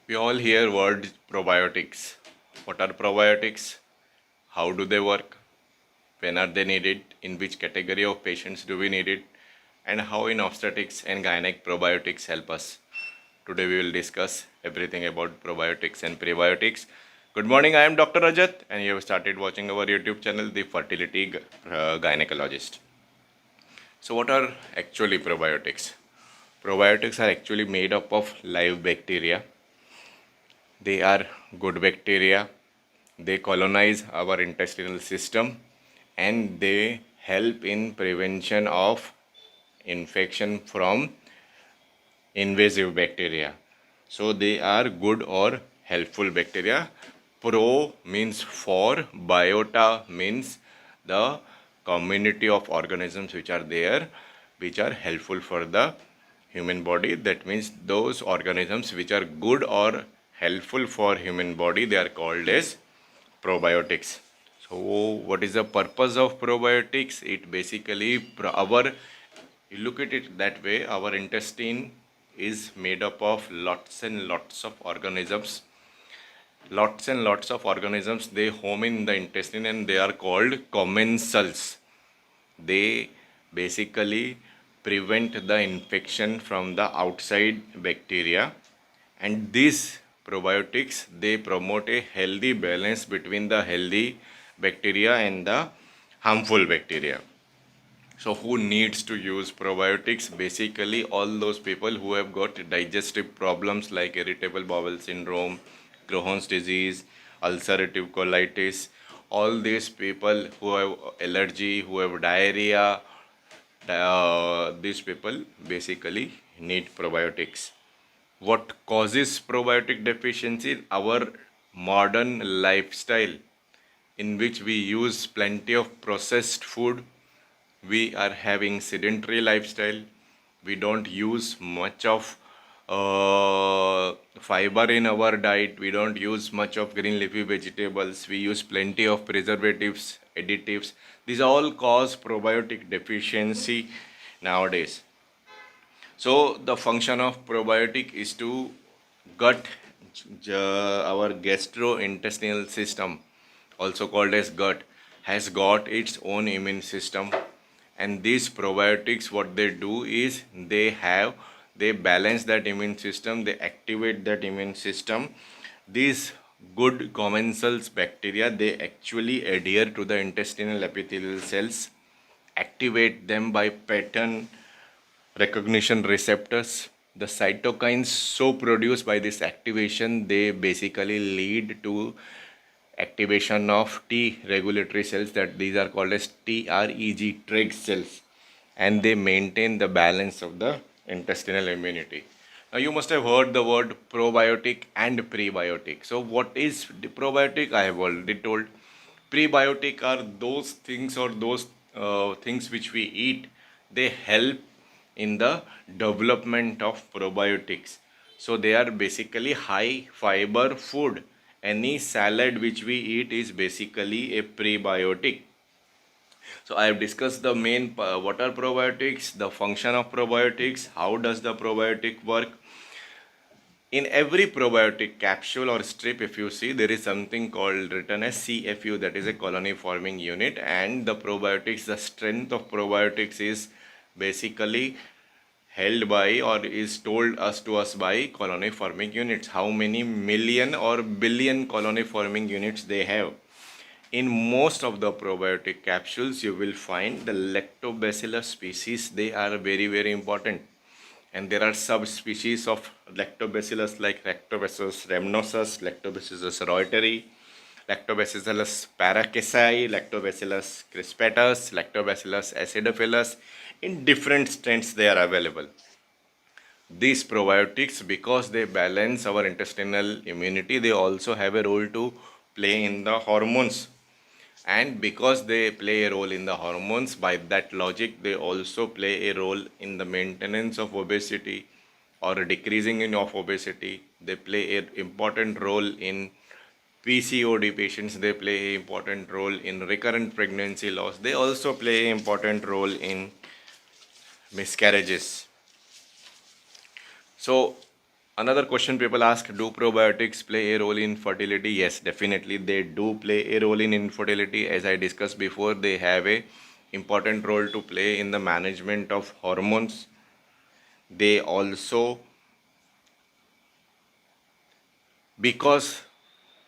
We all hear word probiotics. What are probiotics? How do they work? When are they needed? In which category of patients do we need it? And how in obstetrics and gynec probiotics help us? Today we will discuss everything about probiotics and prebiotics. Good morning, I am Dr. Rajat and you have started watching our YouTube channel, The Fertility Gynecologist. So what are actually probiotics? Probiotics are actually made up of live bacteria. They are good bacteria. They colonize our intestinal system and they help in prevention of infection from invasive bacteria. So they are good or helpful bacteria. Pro means for, biota means the community of organisms which are there, which are helpful for the human body. That means those organisms which are good or helpful for human body, they are called as probiotics. So what is the purpose of probiotics? It basically you look at it that way, our intestine is made up of lots and lots of organisms. Lots and lots of organisms, they home in the intestine and they are called commensals. They basically prevent the infection from the outside bacteria, and these probiotics, they promote a healthy balance between the healthy bacteria and the harmful bacteria. So who needs to use probiotics? Basically all those people who have got digestive problems like irritable bowel syndrome, Crohn's disease, ulcerative colitis, all these people who have allergy, who have diarrhea, these people basically need probiotics. What causes probiotic deficiency? Our modern lifestyle, in which we use plenty of processed food. We are having sedentary lifestyle. We don't use much of fiber in our diet. We don't use much of green leafy vegetables. We use plenty of preservatives, additives. These all cause probiotic deficiency nowadays. So the function of probiotic is to gut, our gastrointestinal system, also called as gut, has got its own immune system. And these probiotics, what they do is they balance that immune system, they activate that immune system. These good commensals bacteria, they actually adhere to the intestinal epithelial cells, activate them by pattern recognition receptors. The cytokines so produced by this activation, they basically lead to activation of T regulatory cells, that these are called as Treg cells, and they maintain the balance of the intestinal immunity. Now you must have heard the word probiotic and prebiotic. So what is the probiotic? I have already told. Prebiotic are those things, or those things which we eat, they help in the development of probiotics. So they are basically high fiber food. Any salad which we eat is basically a prebiotic. So I have discussed the main what are probiotics, the function of probiotics, how does the probiotic work. In every probiotic capsule or strip, if you see, there is something called written as CFU, that is a colony forming unit. And the probiotics, the strength of probiotics is basically held by, or is told us to us by, colony forming units. How many million or billion colony forming units they have. In most of the probiotic capsules, you will find the lactobacillus species. They are very, very important. And there are subspecies of lactobacillus like Lactobacillus rhamnosus, Lactobacillus reuteri, Lactobacillus paracasi, Lactobacillus crispatus, Lactobacillus acidophilus. In different strains they are available. These probiotics, because they balance our intestinal immunity, they also have a role to play in the hormones. And because they play a role in the hormones, by that logic, they also play a role in the maintenance of obesity or decreasing in of obesity. They play an important role in PCOD patients. They play an important role in recurrent pregnancy loss. They also play an important role in miscarriages. So Another question people ask, do probiotics play a role in fertility? Yes, definitely they do play a role in infertility. As I discussed before, they have a important role to play in the management of hormones. They also, because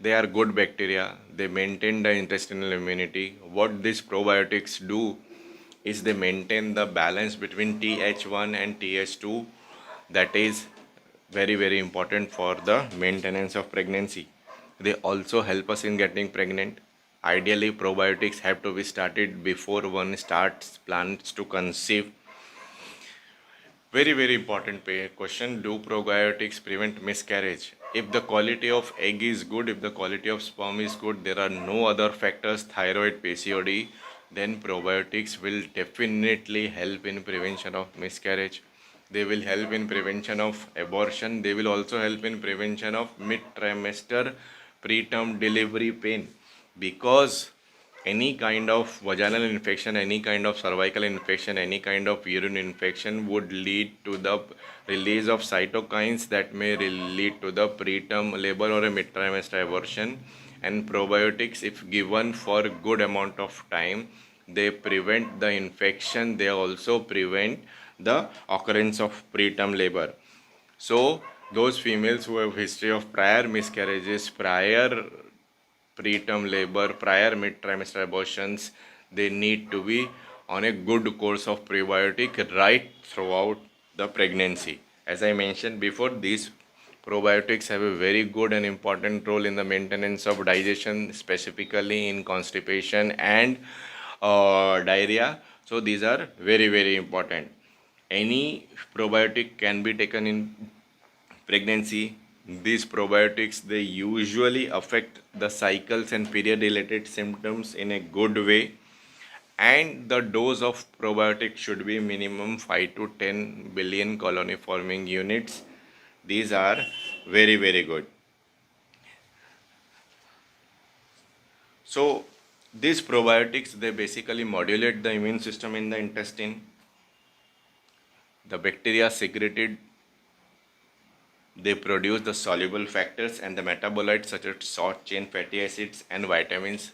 they are good bacteria, they maintain the intestinal immunity. What these probiotics do is they maintain the balance between TH1 and TH2. That is very important for the maintenance of pregnancy. They also help us in getting pregnant. Ideally, probiotics have to be started before one starts plans to conceive. Very important question. Do probiotics prevent miscarriage? If the quality of egg is good, if the quality of sperm is good, there are no other factors, thyroid, PCOD, then probiotics will definitely help in prevention of miscarriage. They will help in prevention of abortion. They will also help in prevention of mid-trimester preterm delivery pain, because any kind of vaginal infection, any kind of cervical infection, any kind of urine infection would lead to the release of cytokines that may lead to the preterm labor or a mid-trimester abortion. And probiotics, if given for good amount of time, they prevent the infection. They also prevent the occurrence of preterm labor. So those females who have history of prior miscarriages, prior preterm labor, prior mid-trimester abortions, they need to be on a good course of probiotic right throughout the pregnancy. As I mentioned before, these probiotics have a very good and important role in the maintenance of digestion, specifically in constipation and diarrhea. So these are very important. Any probiotic can be taken in pregnancy. These probiotics, they usually affect the cycles and period related symptoms in a good way, and the dose of probiotic should be minimum 5 to 10 billion colony forming units. These are very good. So these probiotics, they basically modulate the immune system in the intestine. The bacteria secreted, they produce the soluble factors and the metabolites such as short chain fatty acids and vitamins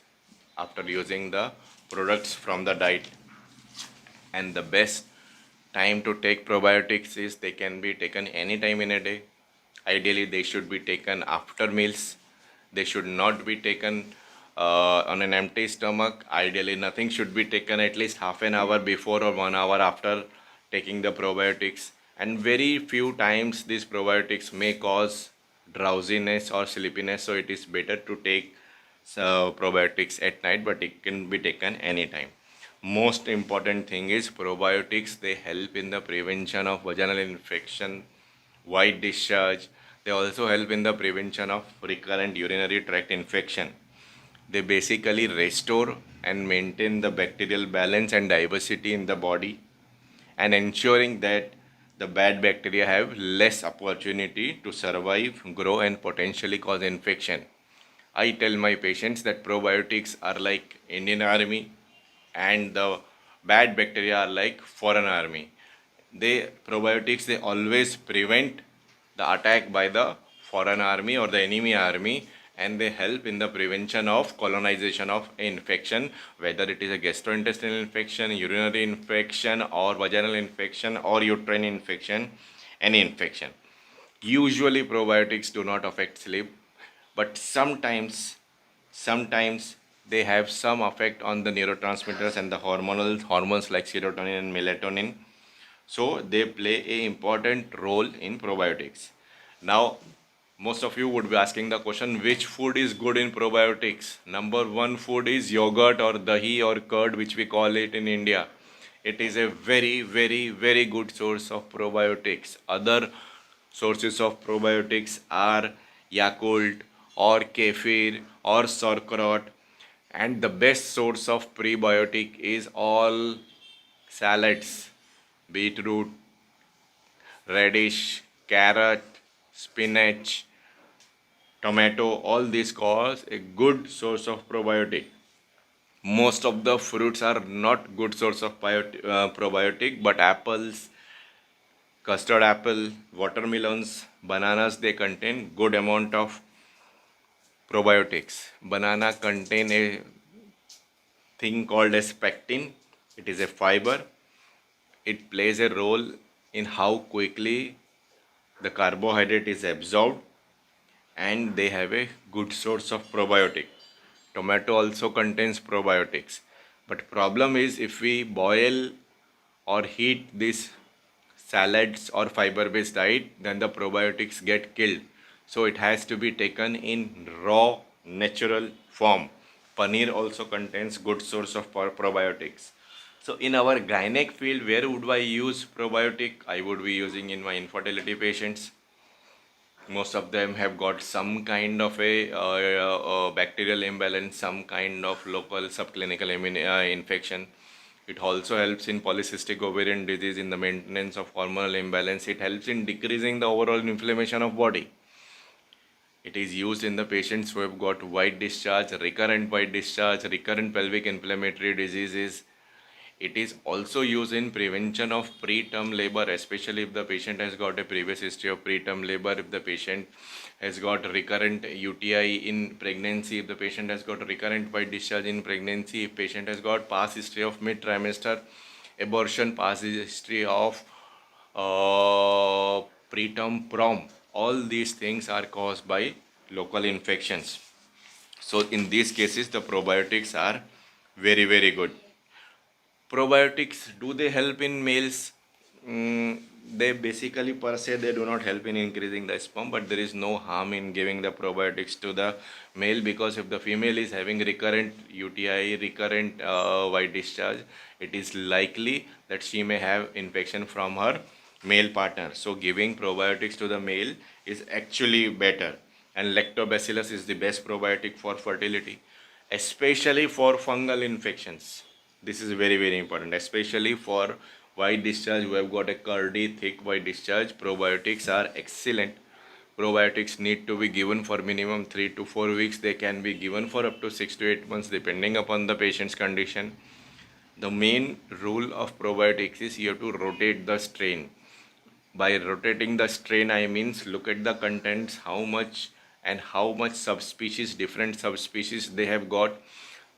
after using the products from the diet. And the best time to take probiotics is they can be taken anytime in a day. Ideally, they should be taken after meals. They should not be taken on an empty stomach. Ideally, nothing should be taken at least half an hour before or 1 hour after taking the probiotics. And very few times these probiotics may cause drowsiness or sleepiness, so it is better to take probiotics at night, but it can be taken anytime. Most important thing is probiotics, they help in the prevention of vaginal infection, white discharge. They also help in the prevention of recurrent urinary tract infection. They basically restore and maintain the bacterial balance and diversity in the body, and ensuring that the bad bacteria have less opportunity to survive, grow, and potentially cause infection. I tell my patients that probiotics are like Indian army and the bad bacteria are like foreign army. They probiotics, they always prevent the attack by the foreign army or the enemy army, and they help in the prevention of colonization of infection, whether it is a gastrointestinal infection, urinary infection, or vaginal infection, or uterine infection, any infection. Usually probiotics do not affect sleep, but sometimes they have some effect on the neurotransmitters and the hormones like serotonin and melatonin. So they play a important role in probiotics. Now, most of you would be asking the question, which food is good in probiotics? Number one food is yogurt or dahi or curd, which we call it in India. It is a very good source of probiotics. Other sources of probiotics are Yakult or kefir or sauerkraut. And the best source of prebiotic is all salads, beetroot, radish, carrot, spinach, tomato. All these cause a good source of probiotic. Most of the fruits are not good source of probiotic, but apples, custard apple, watermelons, Bananas, they contain good amount of probiotics. Banana contain a thing called as pectin. It is a fiber. It plays a role in how quickly the carbohydrate is absorbed, and they have a good source of probiotic. Tomato also contains probiotics. But problem is, if we boil or heat these salads or fiber based diet, then the probiotics get killed. So it has to be taken in raw natural form. Paneer also contains good source of probiotics. So in our gynec field, where would I use probiotic? I would be using in my infertility patients. Most of them have got some kind of a bacterial imbalance, some kind of local subclinical infection. It also helps in polycystic ovarian disease, in the maintenance of hormonal imbalance. It helps in decreasing the overall inflammation of body. It is used in the patients who have got white discharge, recurrent white discharge, recurrent pelvic inflammatory diseases. It is also used in prevention of preterm labor, especially if the patient has got a previous history of preterm labor, if the patient has got recurrent UTI in pregnancy, if the patient has got recurrent white discharge in pregnancy, if patient has got past history of mid-trimester abortion, past history of preterm prom. All these things are caused by local infections. So in these cases, the probiotics are very, very good. Probiotics, do they help in males? They basically per se they do not help in increasing the sperm, but there is no harm in giving the probiotics to the male, because if the female is having recurrent UTI, recurrent white discharge, it is likely that she may have infection from her male partner. So giving probiotics to the male is actually better, and lactobacillus is the best probiotic for fertility, especially for fungal infections. This is very, very important, especially for white discharge who have got a curdy, thick white discharge. Probiotics are excellent. Probiotics need to be given for minimum 3 to 4 weeks. They can be given for up to 6 to 8 months depending upon the patient's condition. The main rule of probiotics is you have to rotate the strain. By rotating the strain, I means look at the contents, how much and how much subspecies, different subspecies they have got.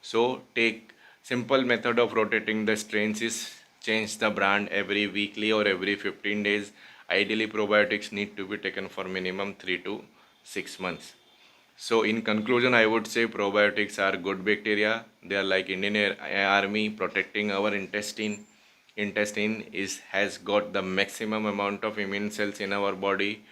So take simple method of rotating the strains is change the brand every weekly or every 15 days. Ideally, probiotics need to be taken for minimum 3 to 6 months. So in conclusion, I would say probiotics are good bacteria. They are like Indian Army protecting our intestine. Intestine has got the maximum amount of immune cells in our body.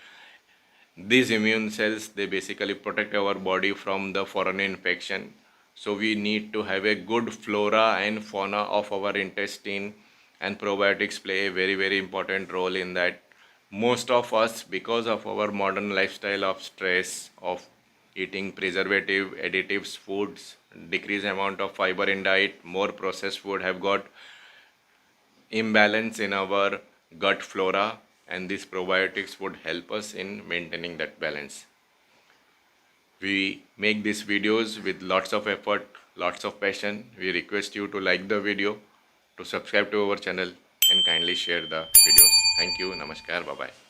These immune cells, they basically protect our body from the foreign infection. So we need to have a good flora and fauna of our intestine, and probiotics play a very, very important role in that. Most of us, because of our modern lifestyle of stress, of eating preservative, additives, foods, decreased amount of fiber in diet, more processed food, have got imbalance in our gut flora, and these probiotics would help us in maintaining that balance. We make these videos with lots of effort, lots of passion. We request you to like the video, to subscribe to our channel, and kindly share the videos. Thank you. Namaskar. Bye bye.